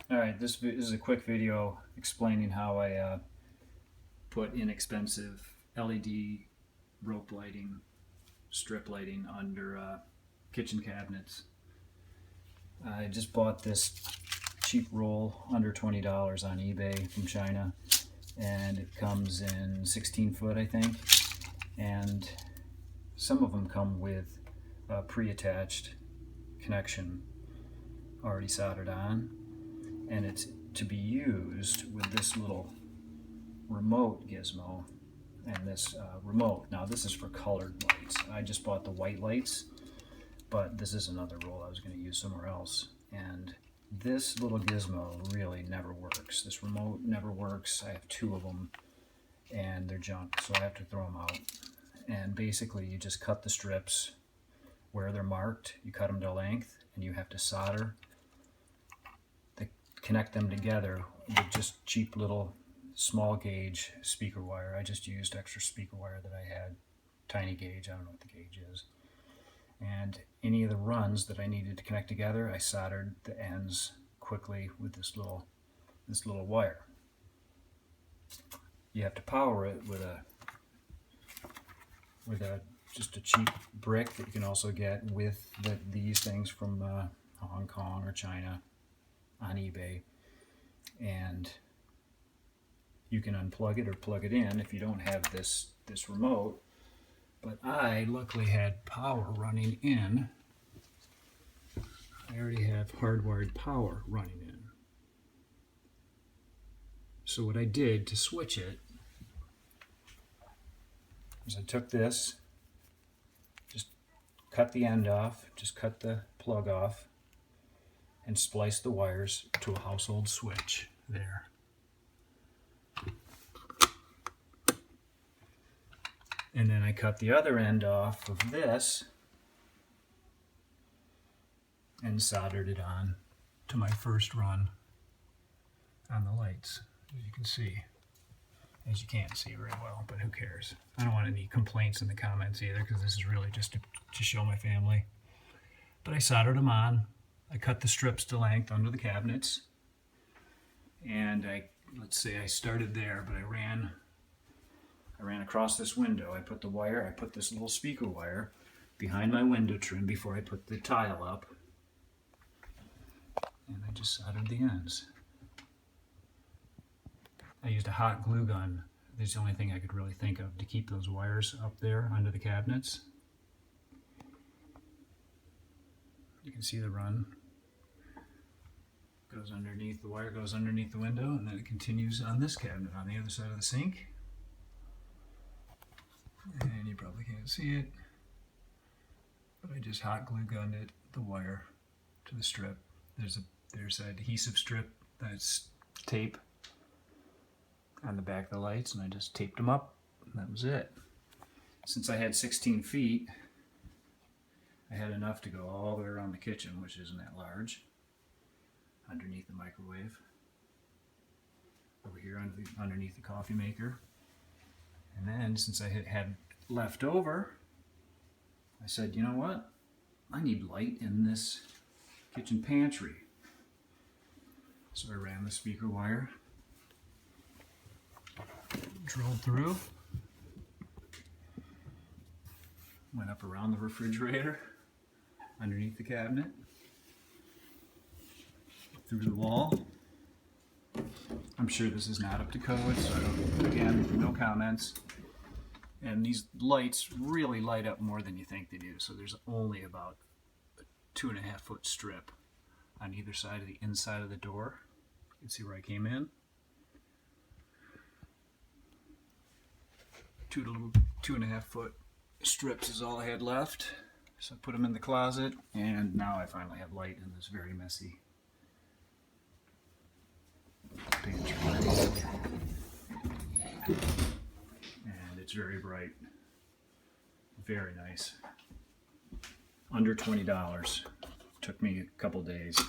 Alright, this is a quick video explaining how I put inexpensive LED rope lighting, strip lighting under kitchen cabinets. I just bought this cheap roll under $20 on eBay from China, and it comes in 16 foot I think, and some of them come with a pre-attached connection already soldered on, and it's to be used with this little remote gizmo and this remote. Now this is for colored lights. I just bought the white lights, but this is another roll I was going to use somewhere else, and this little gizmo really never works. This remote never works. I have two of them and they're junk, so I have to throw them out. And basically you just cut the strips where they're marked, you cut them to length, and you have to solder connect them together with just cheap little small gauge speaker wire. I just used extra speaker wire that I had, tiny gauge, I don't know what the gauge is. And any of the runs that I needed to connect together, I soldered the ends quickly with this little wire. You have to power it with just a cheap brick that you can also get with these things from Hong Kong or China on eBay, and you can unplug it or plug it in if you don't have this remote. But I luckily had power running in. I already have hardwired power running in. So what I did to switch it is I took this, just cut the end off, just cut the plug off, and splice the wires to a household switch there. And then I cut the other end off of this and soldered it on to my first run on the lights, as you can see. As you can't see very well, but who cares? I don't want any complaints in the comments either, because this is really just to show my family. But I soldered them on. I cut the strips to length under the cabinets, and let's say I started there, but I ran across this window. I put this little speaker wire behind my window trim before I put the tile up, and I just soldered the ends. I used a hot glue gun. It's the only thing I could really think of to keep those wires up there under the cabinets. You can see the run goes underneath, the wire goes underneath the window, and then it continues on this cabinet on the other side of the sink. And you probably can't see it, but I just hot glue gunned it, the wire to the strip. There's an adhesive strip that's tape on the back of the lights, and I just taped them up, and that was it. Since I had 16 feet, I had enough to go all the way around the kitchen, which isn't that large, underneath the microwave, over here underneath the coffee maker. And then, since I had left over, I said, you know what? I need light in this kitchen pantry. So I ran the speaker wire, drilled through, went up around the refrigerator, underneath the cabinet, through the wall. I'm sure this is not up to code, so again, no comments. And these lights really light up more than you think they do. So there's only about a 2.5 foot strip on either side of the inside of the door. You can see where I came in. 2.5 foot strips is all I had left. So I put them in the closet, and now I finally have light in this very messy pantry. And it's very bright. Very nice. Under $20. Took me a couple days.